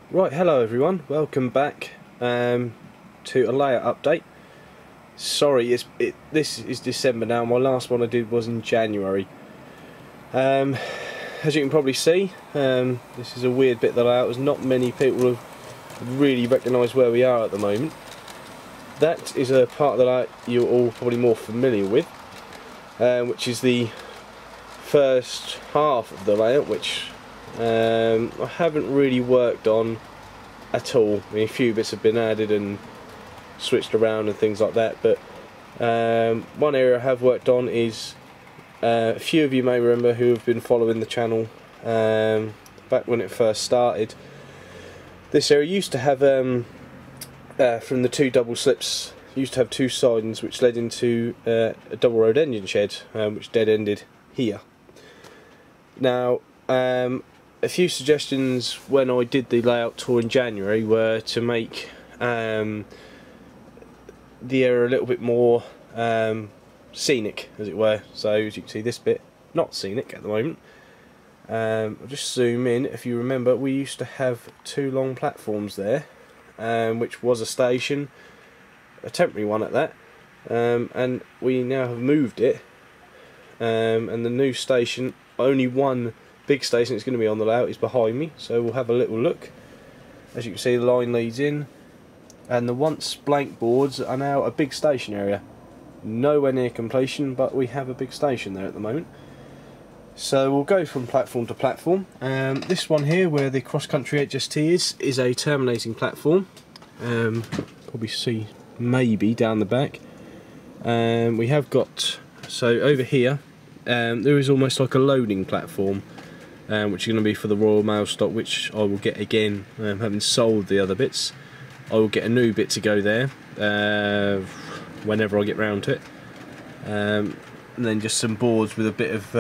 Right, hello everyone, welcome back to a layout update. Sorry, this is December now. My last one I did was in January. As you can probably see, this is a weird bit of the layout, as not many people have really recognised where we are at the moment. That is a part of the layout you're all probably more familiar with, which is the first half of the layout, which I haven't really worked on at all. I mean, a few bits have been added and switched around and things like that, but one area I have worked on is a few of you may remember who have been following the channel back when it first started. This area used to have from the two double slips, used to have two sidings which led into a double road engine shed, which dead ended here. Now a few suggestions when I did the layout tour in January were to make the area a little bit more scenic, as it were. So as you can see, this bit not scenic at the moment. I'll just zoom in. If you remember, we used to have two long platforms there, which was a station, a temporary one at that, and we now have moved it, and the new station, only one big station that's going to be on the layout, is behind me, so we'll have a little look. As you can see, the line leads in, and the once blank boards are now a big station area. Nowhere near completion, but we have a big station there at the moment. So we'll go from platform to platform. This one here, where the cross-country HST is a terminating platform. Probably see maybe down the back. We have got, so over here there is almost like a loading platform, which is going to be for the Royal Mail stock, which I will get again, having sold the other bits. I will get a new bit to go there whenever I get round to it, and then just some boards with a bit of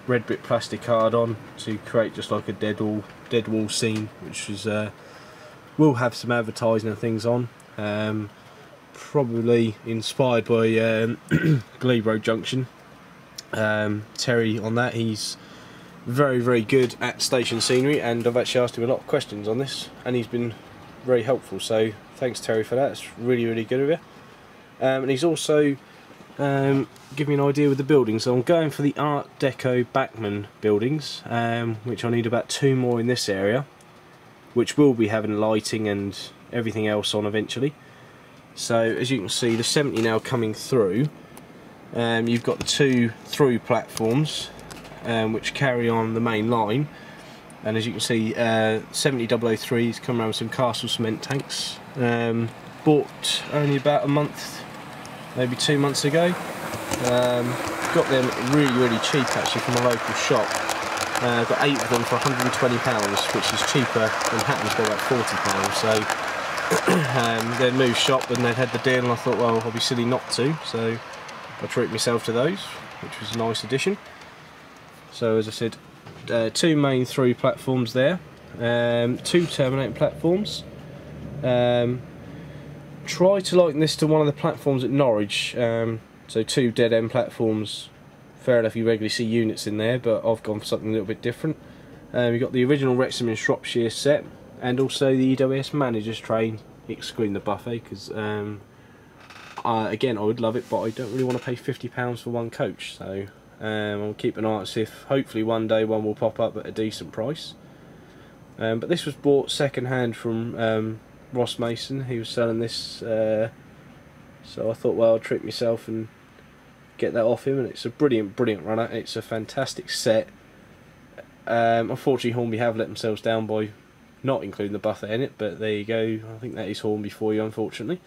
red brick plastic card on to create just like a dead wall scene, which is will have some advertising and things on, probably inspired by Glebe Road Junction. Terry on that, he's very good at station scenery, and I've actually asked him a lot of questions on this and he's been very helpful, so thanks Terry for that. It's really good of you. And he's also given me an idea with the buildings. So I'm going for the Art Deco Bachmann buildings, which I need about 2 more in this area, which will be having lighting and everything else on eventually. So as you can see, the 70 now coming through. You've got the 2 through platforms which carry on the main line, and as you can see, 70003's come around with some Castle cement tanks. Bought only about a month, maybe 2 months ago. Got them really cheap actually from a local shop. Got 8 of them for £120, which is cheaper than Hatton's got about £40. So they're new shop and they'd had the deal, and I thought, well, I'll be silly not to, so I treat myself to those, which was a nice addition. So as I said, 2 main through platforms there, 2 terminating platforms. Try to liken this to one of the platforms at Norwich, so 2 dead end platforms. Fair enough, you regularly see units in there, but I've gone for something a little bit different. You've got the original Wrexham in Shropshire set, and also the EWS Manager's train, excluding the buffet, because again, I would love it, but I don't really want to pay £50 for one coach, so I'll keep an eye out to see if hopefully one day one will pop up at a decent price. But this was bought second hand from Ross Mason. He was selling this, so I thought, well, I'll treat myself and get that off him, and it's a brilliant runner. It's a fantastic set. Unfortunately, Hornby have let themselves down by not including the buffet in it, but there you go. I think that is Hornby for you, unfortunately.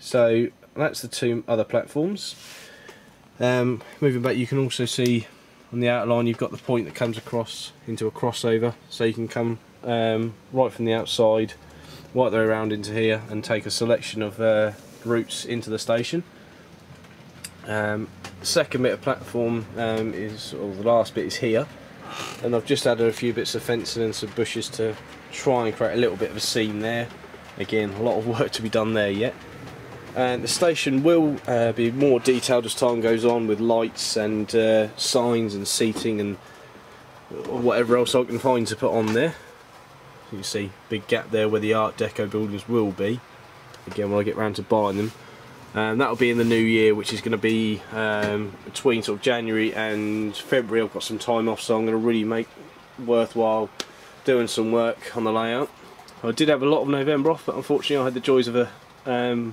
So that's the 2 other platforms. Moving back, you can also see on the outline you've got the point that comes across into a crossover, so you can come right from the outside right the way around into here and take a selection of routes into the station. The second bit of platform is, or the last bit is here, and I've just added a few bits of fencing and some bushes to try and create a little bit of a scene there. Again, a lot of work to be done there yet. And the station will be more detailed as time goes on, with lights and signs and seating and whatever else I can find to put on there. You can see big gap there where the Art Deco buildings will be. Again, when I get round to buying them. That'll be in the new year, which is going to be between sort of January and February. I've got some time off, so I'm going to really make worthwhile doing some work on the layout. I did have a lot of November off, but unfortunately I had the joys of a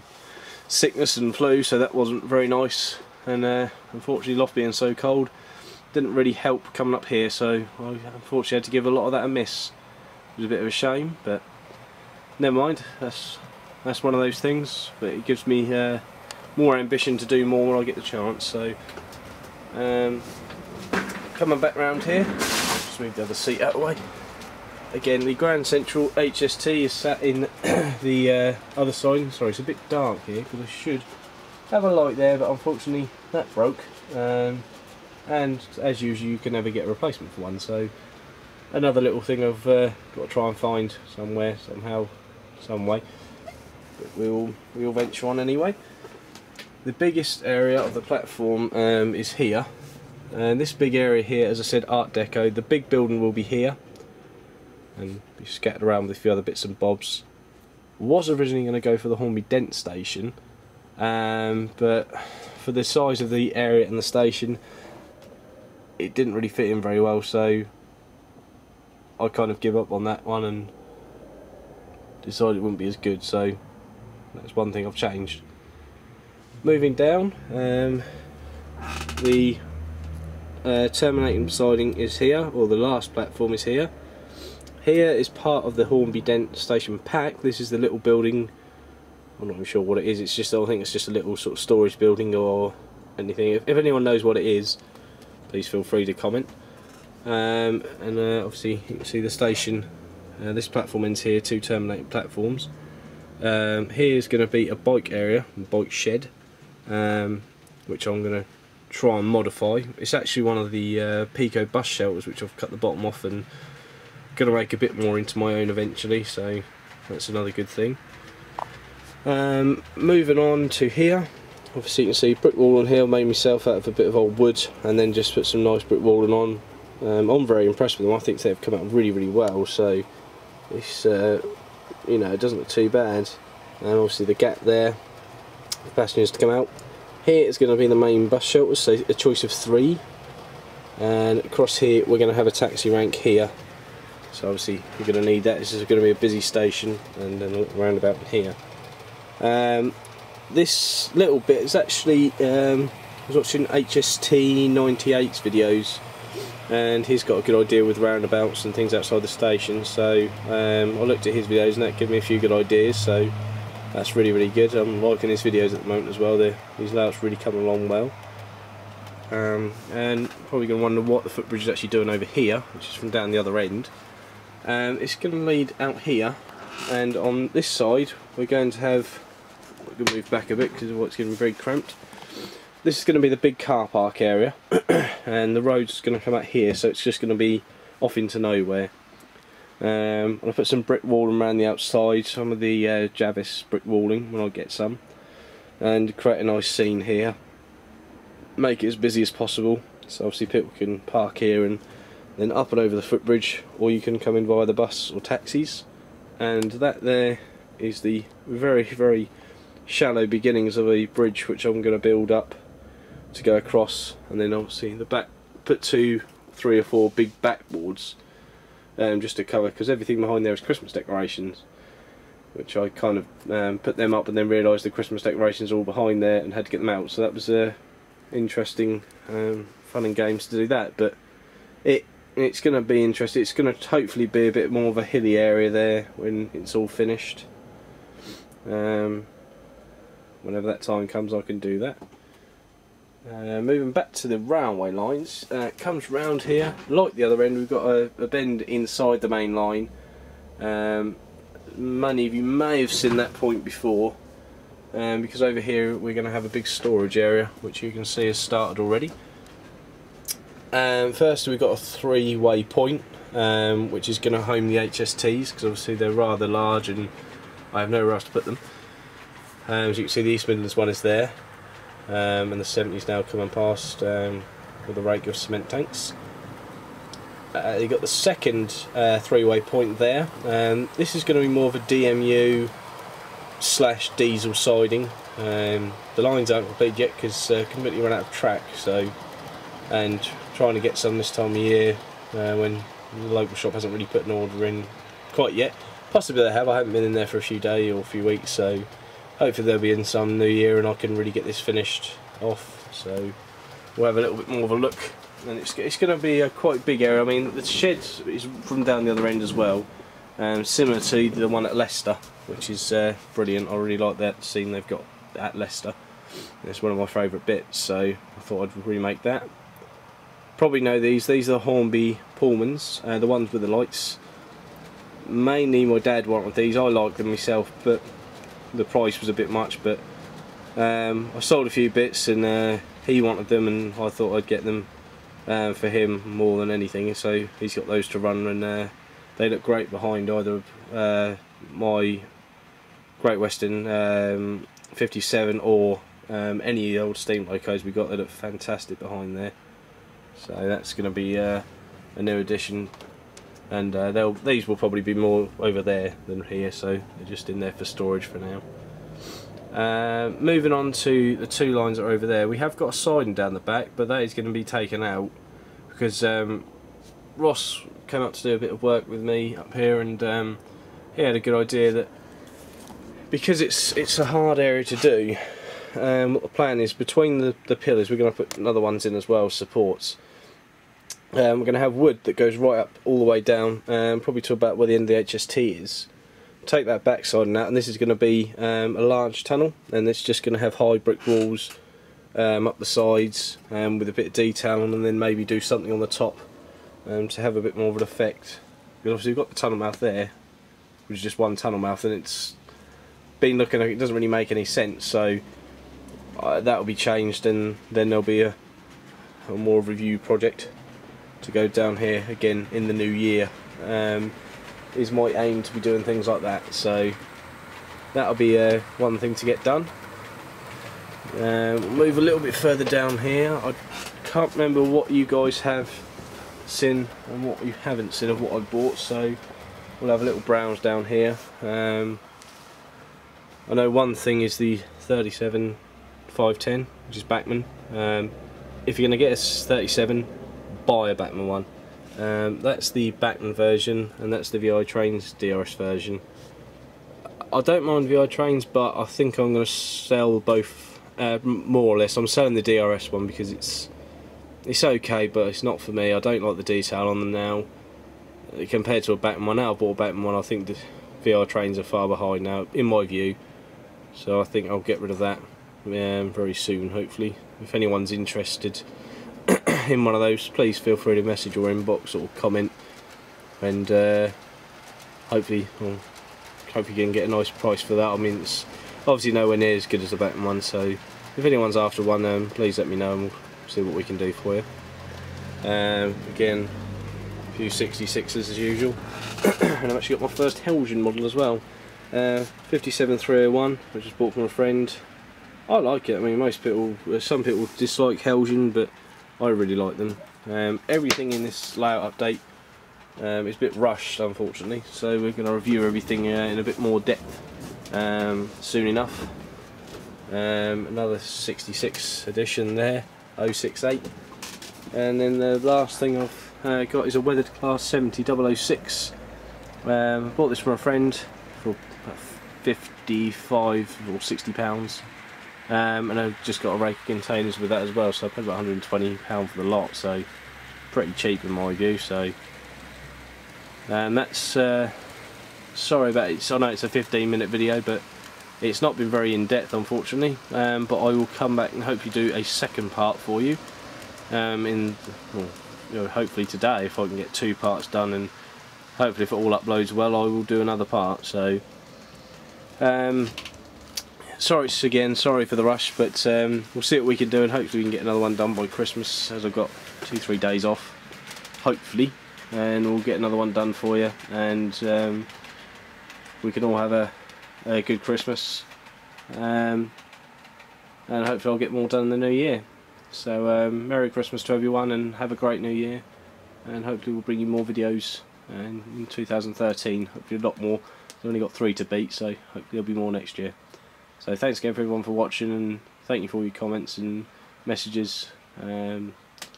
sickness and flu, so that wasn't very nice. And unfortunately, Loft being so cold didn't really help coming up here, so I unfortunately had to give a lot of that a miss. It was a bit of a shame, but never mind. That's one of those things, but it gives me more ambition to do more when I get the chance. So coming back round here, just move the other seat out of the way. Again, the Grand Central HST is sat in the other side. Sorry, it's a bit dark here because I should have a light there, but unfortunately that broke. And as usual, you can never get a replacement for one. So another little thing I've got to try and find somewhere, somehow, some way. But we'll venture on anyway. The biggest area of the platform is here, and this big area here, as I said, Art Deco. The big building will be here and be scattered around with a few other bits and bobs. Was originally going to go for the Hornby Dent station, but for the size of the area and the station, it didn't really fit in very well, so I kind of give up on that one and decided it wouldn't be as good. So that's one thing I've changed. Moving down, the terminating siding is here, or the last platform is here. Here is part of the Hornby Dent station pack. This is the little building. I'm not even sure what it is. It's just, I think it's just a little sort of storage building or anything. If anyone knows what it is, please feel free to comment. And obviously you can see the station. This platform ends here, 2 terminating platforms. Here's going to be a bike area, bike shed, which I'm going to try and modify. It's actually one of the Pico bus shelters, which I've cut the bottom off and going to make a bit more into my own eventually, so that's another good thing. Moving on to here, obviously you can see brick wall on here. I made myself out of a bit of old wood and then just put some nice brick walling on. I'm very impressed with them. I think they've come out really, really well, so it's you know, it doesn't look too bad. And obviously the gap there for passengers to come out. Here is going to be the main bus shelter, so a choice of 3, and across here we're going to have a taxi rank here. So obviously you're going to need that. This is going to be a busy station, and then a little roundabout here. This little bit is actually, I was watching HST 98's videos, and he's got a good idea with roundabouts and things outside the station. So I looked at his videos and that gave me a few good ideas. So that's really, really good. I'm liking his videos at the moment as well. His layouts really coming along well. And probably going to wonder what the footbridge is actually doing over here, which is from down the other end. It's going to lead out here, and on this side we're going to have, we're going to move back a bit because it's going to be very cramped. This is going to be the big car park area, and the road's going to come out here, so it's just going to be off into nowhere. I'll put some brick walling around the outside, some of the Javis brick walling when I get some, and create a nice scene here. Make it as busy as possible, so obviously people can park here and then up and over the footbridge, or you can come in via the bus or taxis. And that there is the very, very shallow beginnings of a bridge which I'm going to build up to go across, and then obviously the back, put 2, 3 or 4 big backboards just to cover, because everything behind there is Christmas decorations, which I kind of put them up and then realised the Christmas decorations are all behind there and had to get them out. So that was interesting, fun and games to do that. But it's going to be interesting. It's going to hopefully be a bit more of a hilly area there when it's all finished. Whenever that time comes, I can do that. Moving back to the railway lines, it comes round here. Like the other end, we've got a bend inside the main line. Many of you may have seen that point before, because over here we're going to have a big storage area, which you can see has started already. First we've got a 3-way point, which is going to home the HSTs, because obviously they're rather large and I have nowhere else to put them. As you can see, the East Midlands one is there, and the 70's now coming past with a rake of cement tanks. you got the second three-way point there. This is going to be more of a DMU / diesel siding. The lines aren't completed yet because completely run out of track. So, and trying to get some this time of year when the local shop hasn't really put an order in quite yet. Possibly they have. I haven't been in there for a few days or a few weeks, so hopefully they'll be in some new year and I can really get this finished off. So we'll have a little bit more of a look. And it's going to be a quite big area. I mean, the shed is from down the other end as well, similar to the one at Leicester, which is brilliant. I really like that scene they've got at Leicester. It's one of my favourite bits, so I thought I'd remake that. Probably know these are the Hornby Pullmans, the ones with the lights. Mainly my dad wanted these. I like them myself, but the price was a bit much. But I sold a few bits and he wanted them, and I thought I'd get them for him more than anything, so he's got those to run, and they look great behind either my Great Western 57 or any of the old steam locos we got. They look fantastic behind there, so that's going to be a new addition, and these will probably be more over there than here, so they're just in there for storage for now. Moving on to the two lines that are over there, we have got a siding down the back, but that is going to be taken out because Ross came up to do a bit of work with me up here, and he had a good idea that because it's a hard area to do, what the plan is, between the pillars we're going to put another ones in as well, supports. We're going to have wood that goes right up all the way down, probably to about where the end of the HST is. Take that back siding out, and this is going to be a large tunnel, and it's just going to have high brick walls up the sides with a bit of detail on, and then maybe do something on the top to have a bit more of an effect. Because obviously we've got the tunnel mouth there, which is just one tunnel mouth, and it's been looking like it doesn't really make any sense, so that will be changed, and then there'll be a more review project to go down here again in the new year. Is my aim to be doing things like that, so that'll be one thing to get done. We'll move a little bit further down here. I can't remember what you guys have seen and what you haven't seen of what I bought, so we'll have a little browse down here. I know one thing is the 37 510, which is Bachmann. If you're going to get a 37, buy a Bachmann one. That's the Bachmann version, and that's the VI Trains DRS version. I don't mind VI Trains, but I think I'm going to sell both, more or less. I'm selling the DRS one because it's okay, but it's not for me. I don't like the detail on them now compared to a Bachmann one. Now I've bought a Bachmann one, I think the VI Trains are far behind now, in my view. So I think I'll get rid of that very soon, hopefully. If anyone's interested in one of those, please feel free to message or inbox or comment, and hopefully you can get a nice price for that. I mean, it's obviously nowhere near as good as the Bachmann one, so if anyone's after one, please let me know and we'll see what we can do for you. Again, a few 66s as usual. And I've actually got my first Helgen model as well, 57301, which was bought from a friend. I like it. I mean, some people dislike Helgen, but I really like them. Everything in this layout update is a bit rushed, unfortunately, so we're going to review everything in a bit more depth soon enough. Another 66 edition there, 068, and then the last thing I've got is a weathered class 70 006. Bought this from a friend for about 55 or 60 pounds. And I've just got a rake of containers with that as well, so I paid about £120 for the lot, so pretty cheap in my view. So that's sorry about it. I know it's a 15-minute video, but it's not been very in-depth, unfortunately. But I will come back and hopefully do a second part for you. Hopefully today, if I can get 2 parts done, and hopefully if it all uploads well, I will do another part. So. Sorry for the rush, but we'll see what we can do, and hopefully we can get another one done by Christmas, as I've got 2-3 days off, hopefully, and we'll get another one done for you, and we can all have a good Christmas, and hopefully I'll get more done in the new year. So Merry Christmas to everyone, and have a great new year, and hopefully we'll bring you more videos in 2013. Hopefully a lot more. We've only got 3 to beat, so hopefully there'll be more next year. So thanks again for everyone for watching, and thank you for all your comments and messages.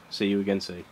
See you again soon.